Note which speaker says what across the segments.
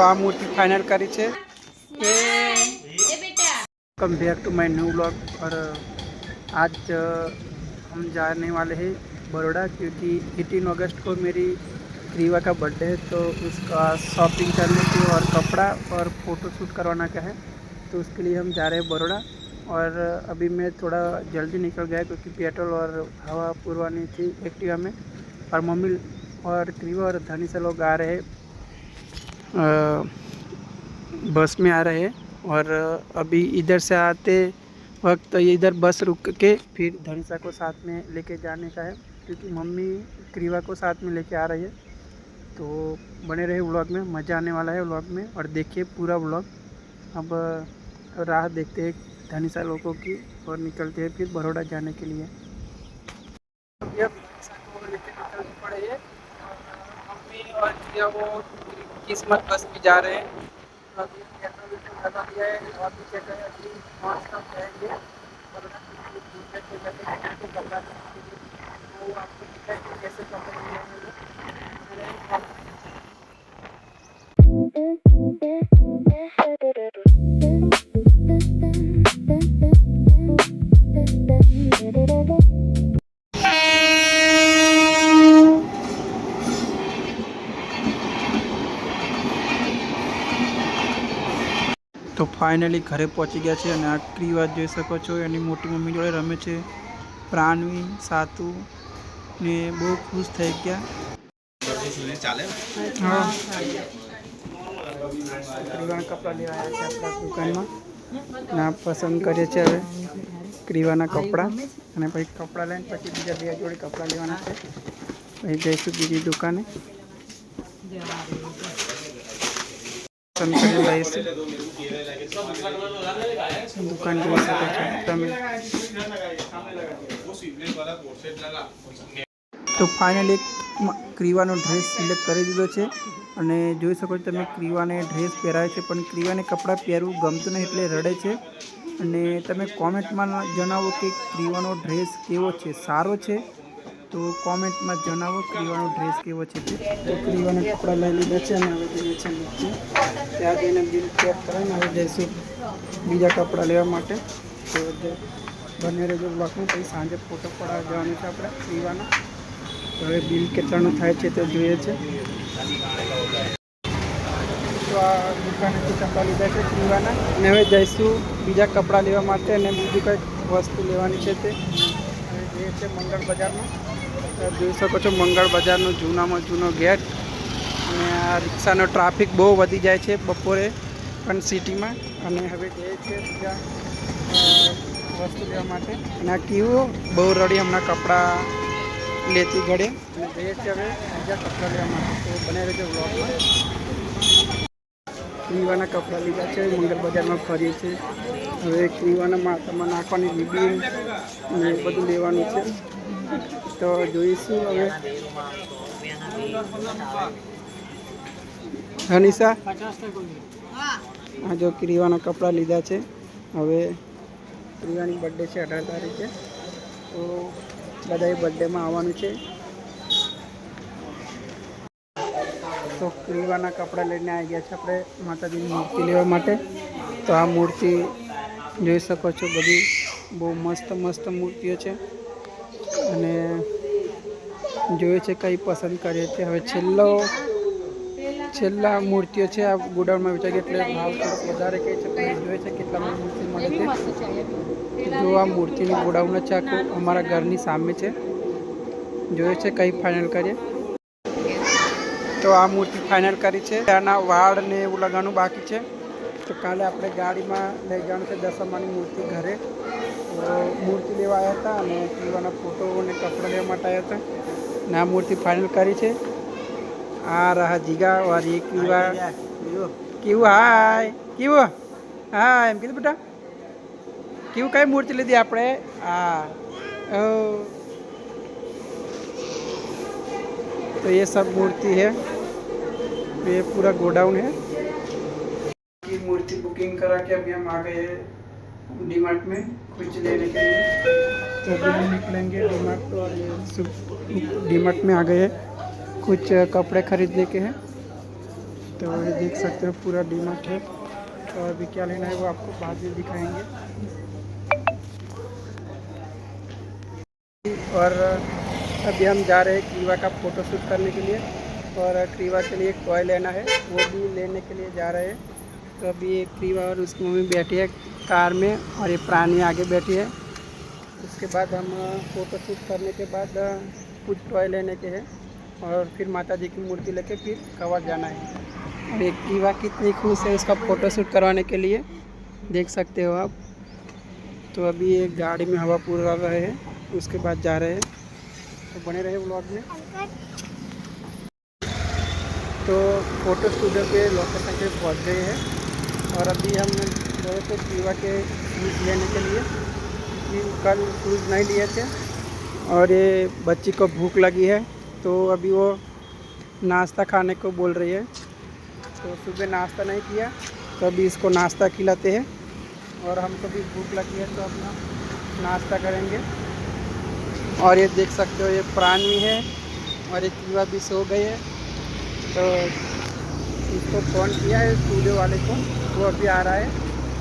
Speaker 1: આ મૂર્તિ फाइनल करी है। Welcome back to my new blog. और आज हम जाने वाले हैं बड़ौदा, क्योंकि 18 अगस्त को मेरी क्रीवा का बर्थडे है। तो उसका शॉपिंग करने की और कपड़ा और फ़ोटो शूट करवाना का है, तो उसके लिए हम जा रहे हैं बड़ौदा। और अभी मैं थोड़ा जल्दी निकल गया क्योंकि पेट्रोल और हवा पुरवानी थी एक्टिवा में। और मम्मी और क्रीवा और धनी से लोग आ रहे हैं, बस में आ रहे हैं। और अभी इधर से आते वक्त तो इधर बस रुक के फिर धनीसा को साथ में लेके जाने का है, क्योंकि मम्मी क्रीवा को साथ में लेके आ रही है। तो बने रहे व्लॉग में, मज़ा आने वाला है व्लॉग में। और देखिए पूरा व्लॉग। अब राह देखते हैं धनीसा लोगों की और निकलते हैं फिर बड़ौदा जाने के लिए। अभी अब धनीसा को लेके निकल पड़े हैं। मम्मी और क्रिया वो किस्मत बस में जा रहे हैं। अभी पेट्रोल लगा दिया है और भी जगह है, अभी नॉन स्टॉप जाएंगे और कपड़ा वो आपको दिखाएंगे कैसे कपड़े तो फाइनली घरे पहुँची गया है। आ क्रीवा જોઈ શકો છો, એની મોટી મમ્મી જોડે રમે છે। પ્રાણવી સાતુ ને બહુ ખુશ થઈ ગયા। હા, ક્રીવાના કપડા લેવા આવ્યા છે આપણા દુકાનમાં ને આ પસંદ કરીએ છીએ હવે ક્રીવાના કપડા। અને પછી કપડા લઈને પછી બીજા બે જોડી કપડા લેવાના છે। પછી જઈશું બીજી દુકાને, પસંદ કરી લઈશું। दुकान જોઈ શકો છો તમે। तो फाइनल एक क्रीवानो ड्रेस सिलेक्ट કરી દીધો છે અને જોઈ શકો છો તમે ક્રીવાને ડ્રેસ પહેરાય છે, પણ ક્રીવાને કપડાં પહેરવું ગમતું નહીં એટલે રડે છે। અને તમે કોમેન્ટમાં જણાવો કે ક્રીવાનો ડ્રેસ કેવો છે, સારો છે? તો કોમેન્ટમાં જણાવો ક્રીવાનો ડ્રેસ કેવો છે। તો ક્રીવાના કપડાં લઈ લીધા છે અને હવે જઈએ છીએ નીચે, ત્યાં જઈને બિલ ચેક કરીને હવે જઈશું બીજા કપડાં લેવા માટે। તો બને રહેજો બ્લોગમાં, પછી સાંજે ફોટો પડાવવા જવાનું છે આપણે ક્રીવાના। તો હવે બિલ કેટલાનું થાય છે તે જોઈએ છે। તો આ દુકાનેથી કપડાં લીધા છે ક્રીવાના અને હવે જઈશું બીજા કપડાં લેવા માટે અને બીજી કંઈક વસ્તુ લેવાની છે તે હવે જઈએ છે મંગળ બજારમાં। જોઈ શકો છો મંગળ બજારનો જૂનામાં જૂનો ગેટ। અને આ રિક્ષાનો ટ્રાફિક બહુ વધી જાય છે બપોરે પણ સિટીમાં। અને હવે જઈએ છીએ બીજા વસ્તુ લેવા માટે। અને આ કેવું બહુ રડી હમણાં કપડાં લેતી ઘડે, અને જઈએ છીએ હવે બીજા કપડાં લેવા માટે। તો બને રહેજો વ્લોગમાં। ક્રીવાના કપડાં લીધા છે, મંગળ બજારમાં ફરીએ છીએ। હવે ક્રીવાના માથામાં નાખવાની રિબીન ને બધું લેવાનું છે, તો જોઈશું હવે। હનીસા આ જો ક્રીવાના કપડાં લીધા છે। હવે ક્રીવાની બર્થડે છે 18 તારીખે, તો બધાએ બર્થડેમાં આવવાનું છે। તો ક્રીવાના કપડાં લઈને આવી ગયા છે આપણે માતાજીની મૂર્તિ લેવા માટે। તો આ મૂર્તિ જોઈ શકો છો, બધી બહુ મસ્ત મસ્ત મૂર્તિઓ છે અને જોઈએ છે કઈ પસંદ કરીએ છીએ। હવે છેલ્લા મૂર્તિઓ છે આ ગોડાઉનમાં વેચાઈ, એટલે ભાવ થોડોક વધારે કહે છે, પણ જોઈએ છે કેટલામાં મૂર્તિ મળે છે। જો આ મૂર્તિની ગોડાઉન છે આખું અમારા ઘરની સામે છે, જોઈએ છે કઈ ફાઇનલ કરીએ। તો આ મૂર્તિ ફાઇનલ કરી છે, આના વાળ ને એવું લગાવવાનું બાકી છે। તો કાલે આપણે ગાડીમાં લઈ જવાનું છે દશામાની મૂર્તિ ઘરે। તો મૂર્તિ લેવા આવ્યા હતા અને ક્રીવાના ફોટો અને કપડાં લેવા માટે આવ્યા હતા ને આ મૂર્તિ ફાઇનલ કરી છે। આ રહા જીગા और ये क्रीवा કેવું હાય કેવું હા એમ કીધું બેટા કેવું કઈ મૂર્તિ લીધી આપણે? આ तो ये सब मूर्ति है, ये पूरा गोडाउन है। की मूर्ति बुकिंग करा के अभी हम आ गए हैं डीमार्ट में कुछ लेने के लिए। तो अभी हम निकलेंगे डीमार्ट, और डीमार्ट में आ गए हैं कुछ कपड़े खरीदने के हैं। तो ये देख सकते हो पूरा डीमार्ट है। तो अभी क्या लेना है वो आपको बाद में दिखाएंगे। और अभी हम जा रहे हैं क्रीवा का फ़ोटो शूट करने के लिए, और क्रीवा के लिए एक टॉय लेना है, वो भी लेने के लिए जा रहे हैं। तो अभी क्रीवा और उसकी मम्मी बैठी है कार में, और ये प्राणी आगे बैठी है। उसके बाद हम फ़ोटो शूट करने के बाद कुछ टॉय लेने के हैं, और फिर माता जी की मूर्ति लेके फिर कवर जाना है। और एक क्रीवा कितनी खुश है उसका फ़ोटो शूट करवाने के लिए, देख सकते हो आप। तो अभी एक गाड़ी में हवा पूरा रहे हैं, उसके बाद जा रहे हैं। तो बने रहे व्लॉग में। तो फ़ोटो स्टूडियो के लोकेशन पे पहुंच गए हैं, और अभी हम गए थे क्रीवा के शूज़ लेने के लिए, क्योंकि कल शूज़ नहीं लिए थे। और ये बच्ची को भूख लगी है, तो अभी वो नाश्ता खाने को बोल रही है। तो सुबह नाश्ता नहीं किया, तो अभी इसको नाश्ता खिलाते हैं। और हमको भी भूख लगी है, तो अपना नाश्ता करेंगे। और ये देख सकते हो ये प्राणी है, और ये क्रीवा भी सो गई है। तो इसको फ़ोन किया है स्टूडियो वाले को, वो अभी आ रहा है।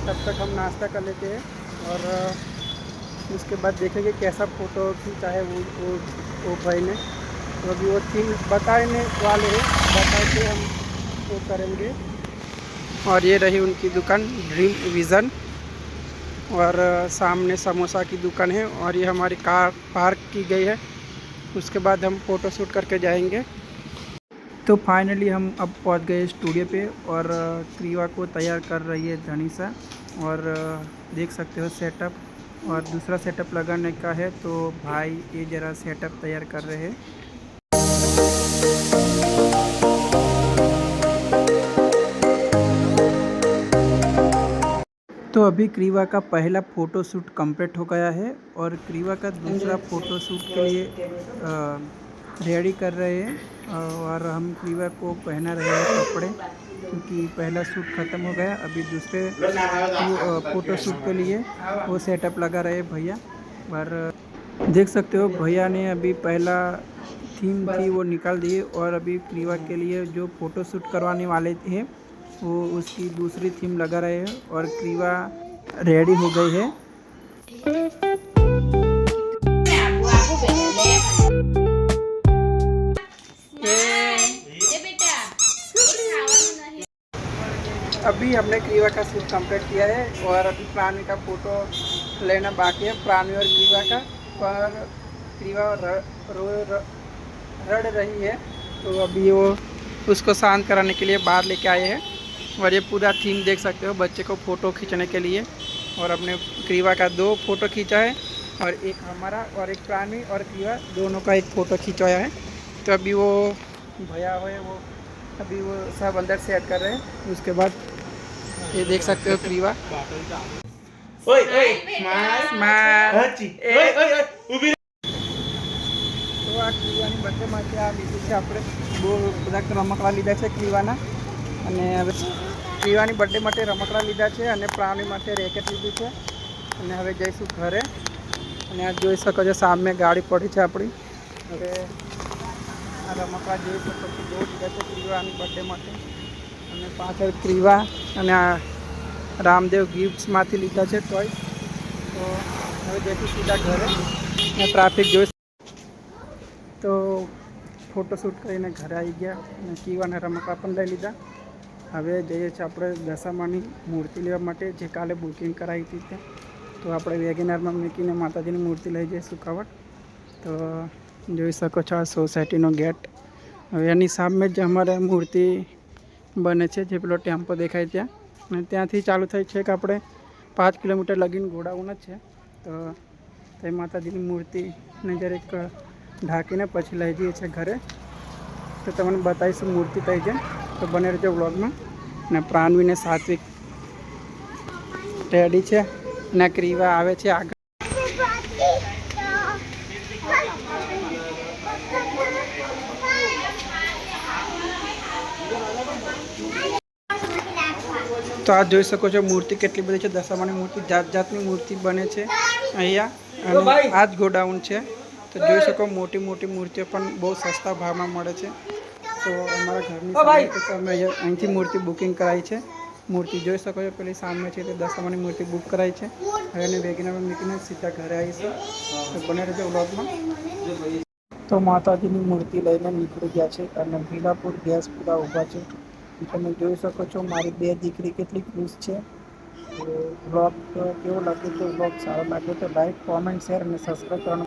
Speaker 1: तब तक हम नाश्ता कर लेते हैं, और उसके बाद देखेंगे कैसा फ़ोटो खींचा है वो भाई ने। तो अभी वो थीम बताने वाले हैं, बता के हम वो करेंगे। और ये रही उनकी दुकान ड्रीम विज़न, और सामने समोसा की दुकान है, और ये हमारी कार पार्क की गई है। उसके बाद हम फ़ोटो शूट करके जाएंगे। तो फाइनली हम अब पहुंच गए स्टूडियो पे, और क्रीवा को तैयार कर रही है धनीसा। और देख सकते हो सेटअप, और दूसरा सेटअप लगाने का है। तो भाई ये ज़रा सेटअप तैयार कर रहे हैं। तो अभी क्रीवा का पहला फ़ोटो शूट कंप्लीट हो गया है, और क्रीवा का दूसरा फ़ोटो शूट के लिए रेडी कर रहे हैं। और हम क्रीवा को पहना रहे हैं कपड़े, क्योंकि पहला शूट ख़त्म हो गया। अभी दूसरे फ़ोटो शूट के लिए वो सेटअप लगा रहे भैया। और देख सकते हो भैया ने अभी पहला थीम थी वो निकाल दी, और अभी क्रीवा के लिए जो फ़ोटो शूट करवाने वाले थे वो उसकी दूसरी थीम लगा रहे हैं, और क्रीवा रेडी हो गई है। अभी हमने क्रीवा का शूट कंप्लीट किया है, और अभी प्राणी का फ़ोटो लेना बाकी है, प्राणी और क्रीवा का। पर क्रीवा रड़ रही है, तो अभी वो उसको शांत कराने के लिए बाहर लेके आए हैं। और ये पूरा थीम देख सकते हो बच्चे को फ़ोटो खींचने के लिए। और अपने क्रीवा का 2 फ़ोटो खींचा है, और एक हमारा, और एक प्राणी और क्रीवा दोनों का एक फ़ोटो खिंचवाया है। तो अभी वो भैया हुए वो अभी वो सब अंदर सेट कर रहे हैं। उसके बाद ये देख सकते हो क्रीवा તો આ ક્રીવાની બર્થડે માટે આ લીધું છે આપણે બહુ બધા રમકડા લીધા છે ક્રીવાના. અને હવે ક્રીવાની બર્થડે માટે રમકડા લીધા છે, અને પ્રાણી માટે રેકેટ લીધું છે. અને હવે જઈશું ઘરે. અને આ જોઈ શકો છો સામે ગાડી પડી છે આપણી. હવે આ રમકડા જોઈ શકો છો બહુ લીધા છે ક્રીવાની બર્થડે માટે. અને પાછળ ક્રીવા અને આ રામદેવ ગિફ્ટ્સમાંથી લીધા છે ટોય. તો હવે જઈશું સીધા ઘરે. અને ટ્રાફિક જોઈ તો ફોટોશૂટ કરીને ઘરે આવી ગયા, અને કીવાના રમકડા પણ લઈ લીધા. હવે જઈએ છીએ આપણે દશામાની મૂર્તિ લેવા માટે, જે કાલે બુકિંગ કરાવી હતી ત્યાં. તો આપણે વેગેનારમાં મૂકીને માતાજીની મૂર્તિ લઈ જઈશું કાવડ. તો જોઈ શકો છો આ સોસાયટીનો ગેટ. હવે એની સામે જ અમારે મૂર્તિ બને છે, જે પેલો ટેમ્પો દેખાય ત્યાં. અને ત્યાંથી ચાલુ થઈ છે કે આપણે 5 કિલોમીટર લગીને ગોડાઉન જ છે. તો તે માતાજીની મૂર્તિને જરીક ઢાંકીને પછી લઈ જઈએ છીએ ઘરે. તો તમને બતાવીશું મૂર્તિ કઈ છે. તો બને રહેજો વ્લોગમાં. ને પ્રાણવીને સાત્વિક રેડી છે, ને ક્રીવા આવે છે આગળ. તો આ જોઈ શકો છો મૂર્તિ કેટલી બધી છે. દશામાની મૂર્તિ જાત જાતની મૂર્તિ બને છે અહીંયા, અને આ જ ગોડાઉન છે. તો જોઈ શકો મોટી મોટી મૂર્તિઓ પણ બહુ સસ્તા ભાવમાં મળે છે. તો અમારા ઘરની સામે છે, તો અમે અહીંથી મૂર્તિ બુકિંગ કરાવી છે. મૂર્તિ જોઈ શકો છો, પેલી સામે છે તે દશામાની મૂર્તિ બુક કરાવી છે. હવે એને વેગનામાં મૂકીને સીધા ઘરે આવીશું. તો બને રહેજો વ્લોગમાં. તો માતાજીની મૂર્તિ લઈને નીકળી ગયા છે અને ભીલાપુર ગેસ પૂરા ઊભા છે. તમે જોઈ શકો છો મારી 2 દીકરી કેટલી ખુશ છે. તો બ્લોગ કેવો લાગે તો બ્લોગ સારો લાગે તો લાઈક, કોમેન્ટ, શેર અને સબસ્ક્રાઈબ કરવાનું